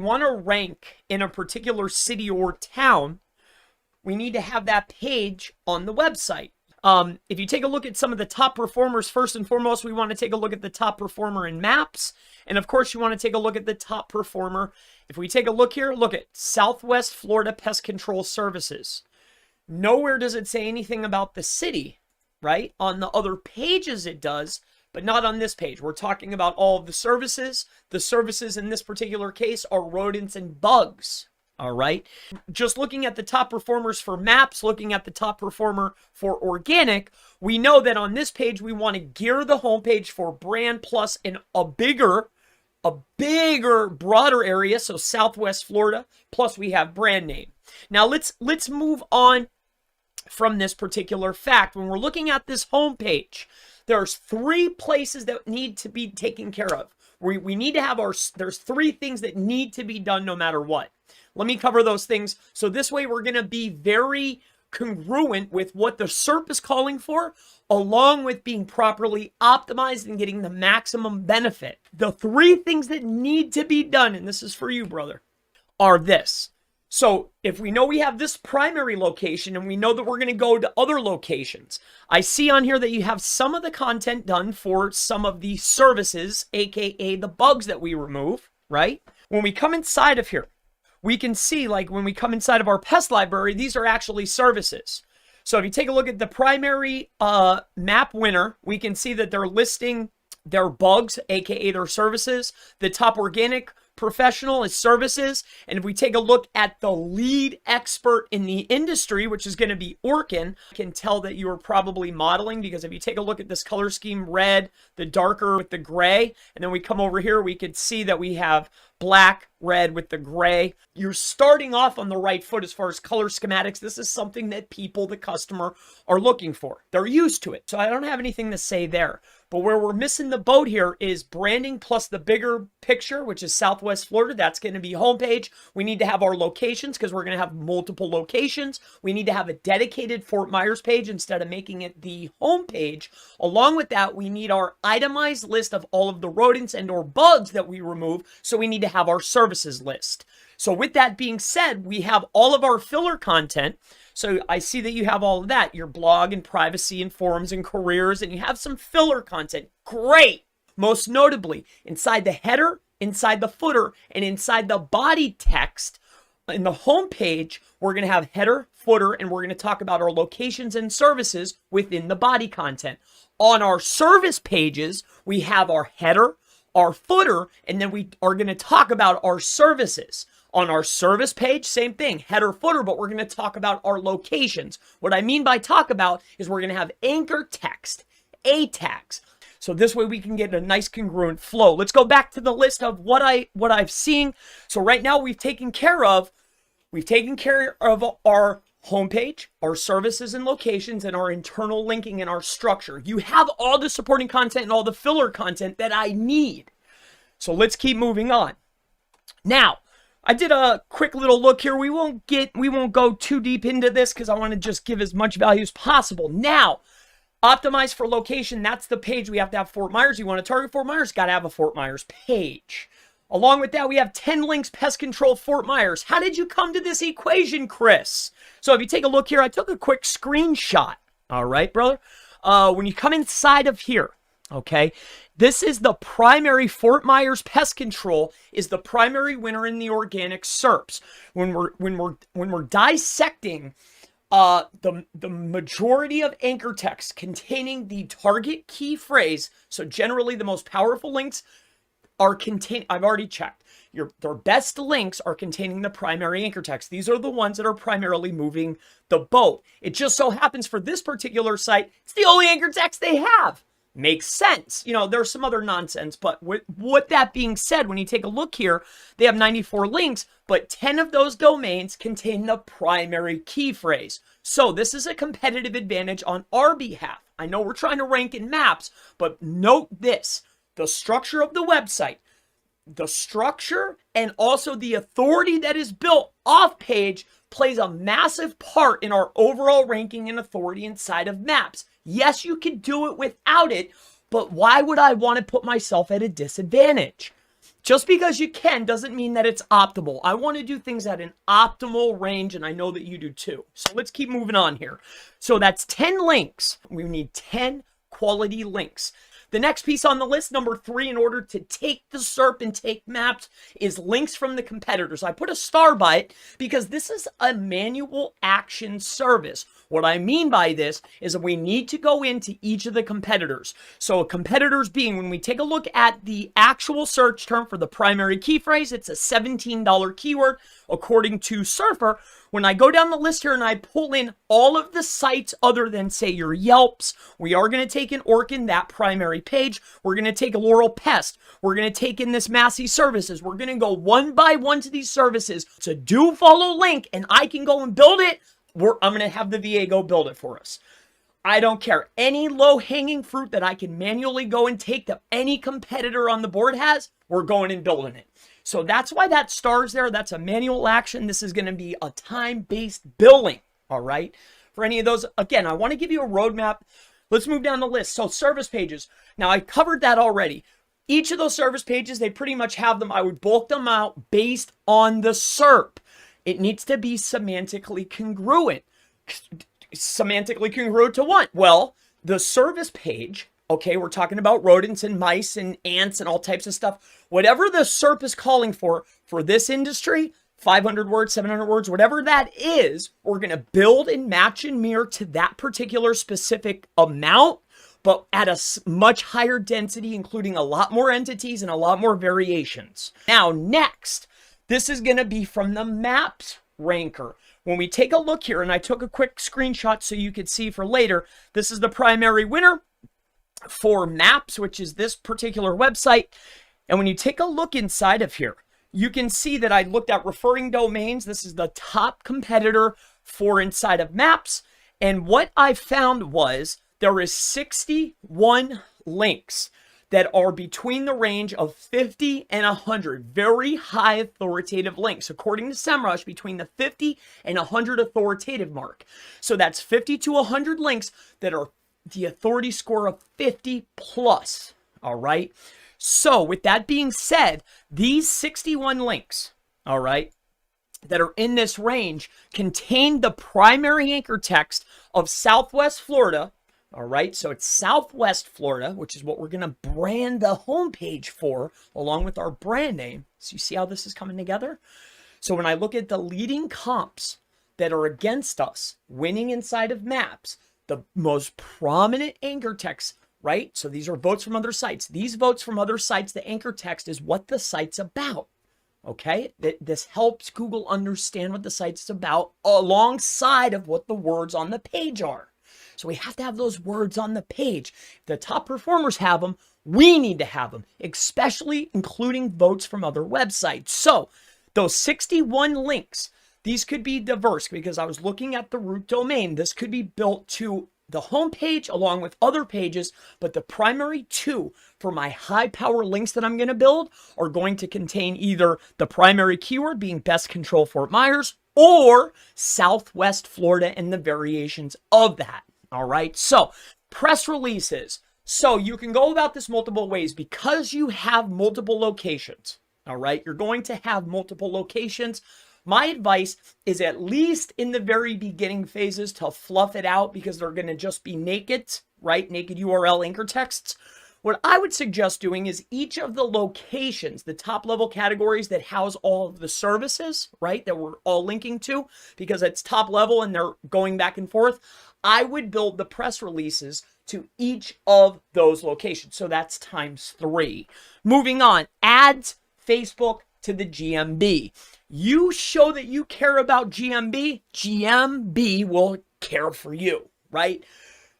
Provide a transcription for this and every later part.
want to rank in a particular city or town, we need to have that page on the website. If you take a look at some of the top performers, first and foremost, we want to take a look at the top performer in maps. And of course, you want to take a look at the top performer. If we take a look here, look at Southwest Florida Pest Control Services. Nowhere does it say anything about the city, right? On the other pages it does, but not on this page. We're talking about all of the services. The services in this particular case are rodents and bugs. All right. Just looking at the top performers for maps, looking at the top performer for organic, we know that on this page, we want to gear the homepage for brand plus in a bigger, broader area. So Southwest Florida, plus we have brand name. Now let's move on from this particular fact. When we're looking at this homepage, there's 3 places that need to be taken care of. We need to have there's 3 things that need to be done no matter what. Let me cover those things. So this way we're going to be very congruent with what the SERP is calling for, along with being properly optimized and getting the maximum benefit. The 3 things that need to be done, and this is for you, brother, are this. So if we know we have this primary location and we know that we're going to go to other locations, I see on here that you have some of the content done for some of the services, aka the bugs that we remove, right? When we come inside of here, we can see, like when we come inside of our pest library, these are actually services. So if you take a look at the primary map winner, we can see that they're listing their bugs, aka their services. The top organic professional is services. And if we take a look at the lead expert in the industry, which is going to be Orkin, you can tell that you are probably modeling, because if you take a look at this color scheme, red, the darker with the gray, and then we come over here, we could see that we have black, red with the gray. You're starting off on the right foot as far as color schematics. This is something that people, the customer, are looking for. They're used to it. So I don't have anything to say there. But where we're missing the boat here is branding plus the bigger picture, which is Southwest Florida. That's going to be homepage. We need to have our locations because we're going to have multiple locations. We need to have a dedicated Fort Myers page instead of making it the homepage. Along with that, we need our itemized list of all of the rodents and or bugs that we remove. So we need to have our services list. So with that being said, we have all of our filler content. So I see that you have all of that, your blog and privacy and forums and careers, and you have some filler content. Great. Most notably, inside the header, inside the footer, and inside the body text, in the home page, we're going to have header, footer, and we're going to talk about our locations and services within the body content. On our service pages, we have our header, our footer, and then we are going to talk about our services. On our service page, same thing, header, footer, but we're going to talk about our locations. What I mean by talk about is we're going to have anchor text, A tags. So this way we can get a nice congruent flow. Let's go back to the list of what I've seen. So right now we've taken care of our homepage, our services and locations, and our internal linking and our structure. You have all the supporting content and all the filler content that I need. So let's keep moving on. Now, I did a quick little look here. We won't go too deep into this because I want to just give as much value as possible. Now, optimize for location. That's the page. We have to have Fort Myers. You want to target Fort Myers? Got to have a Fort Myers page. Along with that, we have 10 links, pest control, Fort Myers. How did you come to this equation, Chris? So if you take a look here, I took a quick screenshot. All right, brother. When you come inside of here, okay, this is the primary Fort Myers pest control is the primary winner in the organic SERPs. When we're dissecting the majority of anchor text containing the target key phrase, so generally the most powerful links are contained. I've already checked. Their best links are containing the primary anchor text. These are the ones that are primarily moving the boat. It just so happens for this particular site, it's the only anchor text they have. Makes sense. You know, there's some other nonsense, but with that being said, when you take a look here, they have 94 links, but 10 of those domains contain the primary key phrase. So this is a competitive advantage on our behalf. I know we're trying to rank in maps, but note this, the structure of the website, the structure and also the authority that is built off page plays a massive part in our overall ranking and authority inside of maps. Yes, you can do it without it, but why would I want to put myself at a disadvantage? Just because you can doesn't mean that it's optimal. I want to do things at an optimal range, and I know that you do too. So let's keep moving on here. So that's 10 links. We need 10 quality links. The next piece on the list, number 3, in order to take the SERP and take maps, is links from the competitors. I put a star by it because this is a manual action service. What I mean by this is that we need to go into each of the competitors. So competitors being, when we take a look at the actual search term for the primary key phrase, it's a $17 keyword according to Surfer. When I go down the list here and I pull in all of the sites other than, say, your Yelps, we are going to take in Orkin, that primary page. We're going to take a Laurel Pest. We're going to take in this Massey Services. We're going to go one by one to these services. It's a do follow link, and I can go and build it. I'm going to have the VA go build it for us. I don't care. Any low-hanging fruit that I can manually go and take that any competitor on the board has, we're going and building it. So that's why that star's there. That's a manual action. This is going to be a time-based billing, all right? For any of those, again, I want to give you a roadmap. Let's move down the list. So service pages. Now, I covered that already. Each of those service pages, they pretty much have them. I would bulk them out based on the SERP. It needs to be semantically congruent. Semantically congruent to what? Well, the service page, okay, we're talking about rodents and mice and ants and all types of stuff. Whatever the SERP is calling for this industry, 500 words, 700 words, whatever that is, we're going to build and match and mirror to that particular specific amount, but at a much higher density, including a lot more entities and a lot more variations. Now, next, this is going to be from the maps ranker. When we take a look here, and I took a quick screenshot so you could see for later, this is the primary winner for maps, which is this particular website. And when you take a look inside of here, you can see that I looked at referring domains. This is the top competitor for inside of maps. And what I found was there is 61 links that are between the range of 50 and 100. Very high authoritative links. According to SEMrush, between the 50 and 100 authoritative mark. So that's 50 to 100 links that are the authority score of 50 plus. All right. So with that being said, these 61 links, all right, that are in this range contain the primary anchor text of Southwest Florida. All right, so it's Southwest Florida, which is what we're going to brand the homepage for, along with our brand name. So you see how this is coming together? So when I look at the leading comps that are against us, winning inside of maps, the most prominent anchor text, right? So these are votes from other sites. These votes from other sites, the anchor text is what the site's about. Okay, this helps Google understand what the site's about alongside of what the words on the page are. So we have to have those words on the page. If the top performers have them, we need to have them, especially including votes from other websites. So those 61 links, these could be diverse because I was looking at the root domain. This could be built to the home page along with other pages, but the primary two for my high power links that I'm going to build are going to contain either the primary keyword being best control Fort Myers or Southwest Florida and the variations of that. All right, so press releases. So you can go about this multiple ways because you have multiple locations. All right, you're going to have multiple locations. My advice is at least in the very beginning phases to fluff it out because they're going to just be naked, right? Naked URL anchor texts. What I would suggest doing is each of the locations, the top level categories that house all of the services, right, that we're all linking to because it's top level and they're going back and forth. I would build the press releases to each of those locations. So that's ×3. Moving on, add Facebook to the GMB. You show that you care about GMB, GMB will care for you, right?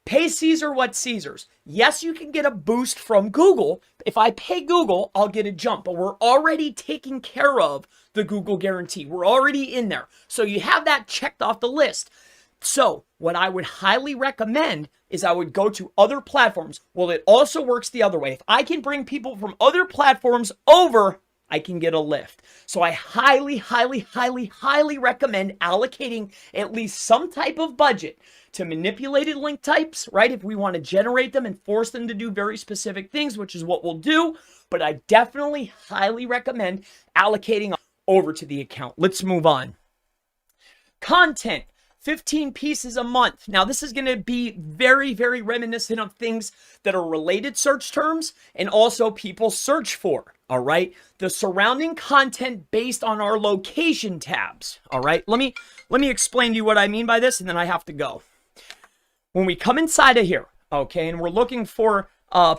Pay Caesar what Caesar's. Yes, you can get a boost from Google. If I pay Google, I'll get a jump, but we're already taking care of the Google guarantee. We're already in there. So you have that checked off the list. So what I would highly recommend is I would go to other platforms. Well, it also works the other way. If I can bring people from other platforms over, I can get a lift. So I highly, highly, highly, highly recommend allocating at least some type of budget to manipulated link types, right? If we want to generate them and force them to do very specific things, which is what we'll do. But I definitely highly recommend allocating over to the account. Let's move on. Content. 15 pieces a month. Now, this is going to be very, very reminiscent of things that are related search terms and also people search for, all right? The surrounding content based on our location tabs, all right? Let me explain to you what I mean by this, and then I have to go. When we come inside of here, okay, and we're looking for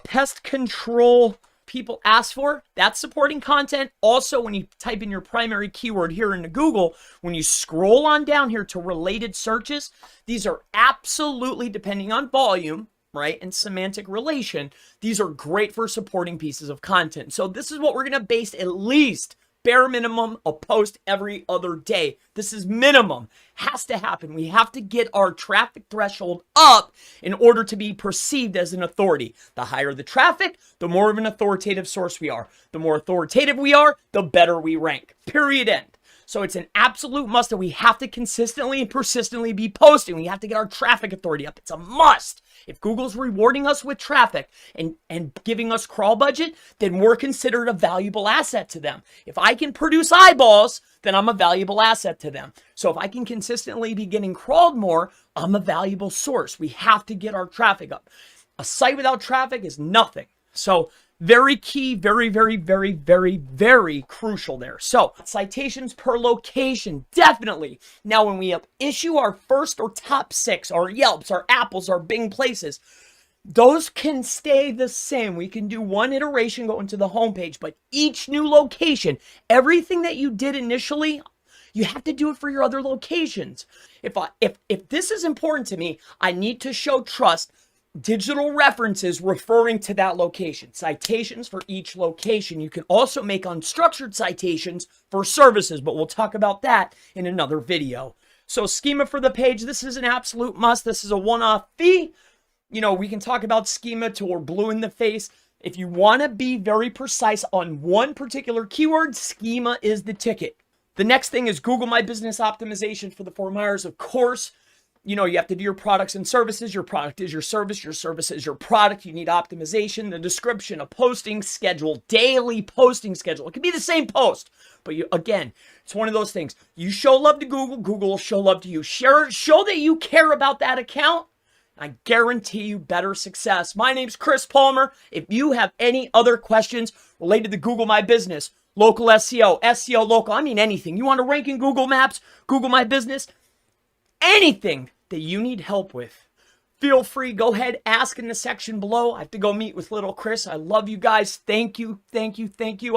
pest control people ask for, that's supporting content. Also, when you type in your primary keyword here into Google, when you scroll on down here to related searches, these are absolutely, depending on volume, right, and semantic relation, these are great for supporting pieces of content. So this is what we're going to base at least bare minimum a post every other day. This is minimum. Has to happen. We have to get our traffic threshold up in order to be perceived as an authority. The higher the traffic, the more of an authoritative source we are. The more authoritative we are, the better we rank. Period, end. So it's an absolute must that we have to consistently and persistently be posting. We have to get our traffic authority up. It's a must. If Google's rewarding us with traffic and giving us crawl budget, then we're considered a valuable asset to them. If I can produce eyeballs, then I'm a valuable asset to them. So if I can consistently be getting crawled more, I'm a valuable source. We have to get our traffic up. A site without traffic is nothing. So very key, very, very, very, very, very crucial there. So citations per location, definitely. Now, when we issue our first or top 6, our Yelps, our Apples, our Bing places, those can stay the same. We can do one iteration going to the homepage, but each new location, everything that you did initially, you have to do it for your other locations. If this is important to me, I need to show trust. Digital references referring to that location. Citations for each location. You can also make unstructured citations for services, but we'll talk about that in another video. So schema for the page, this is an absolute must. This is a one-off fee. You know, we can talk about schema till we're blue in the face. If you want to be very precise on one particular keyword, schema is the ticket. The next thing is Google My Business optimization for the Fort Myers, of course. You know, you have to do your products and services. Your product is your service is your product. You need optimization, the description, a posting schedule, daily posting schedule. It could be the same post, but again, it's one of those things. You show love to Google, Google will show love to you. Share it, show that you care about that account. I guarantee you better success. My name's Chris Palmer. If you have any other questions related to Google My Business, local SEO, SEO local, I mean anything. You want to rank in Google Maps, Google My Business, anything that you need help with, feel free, go ahead, ask in the section below. I have to go meet with little Chris. I love you guys. Thank you, thank you, thank you.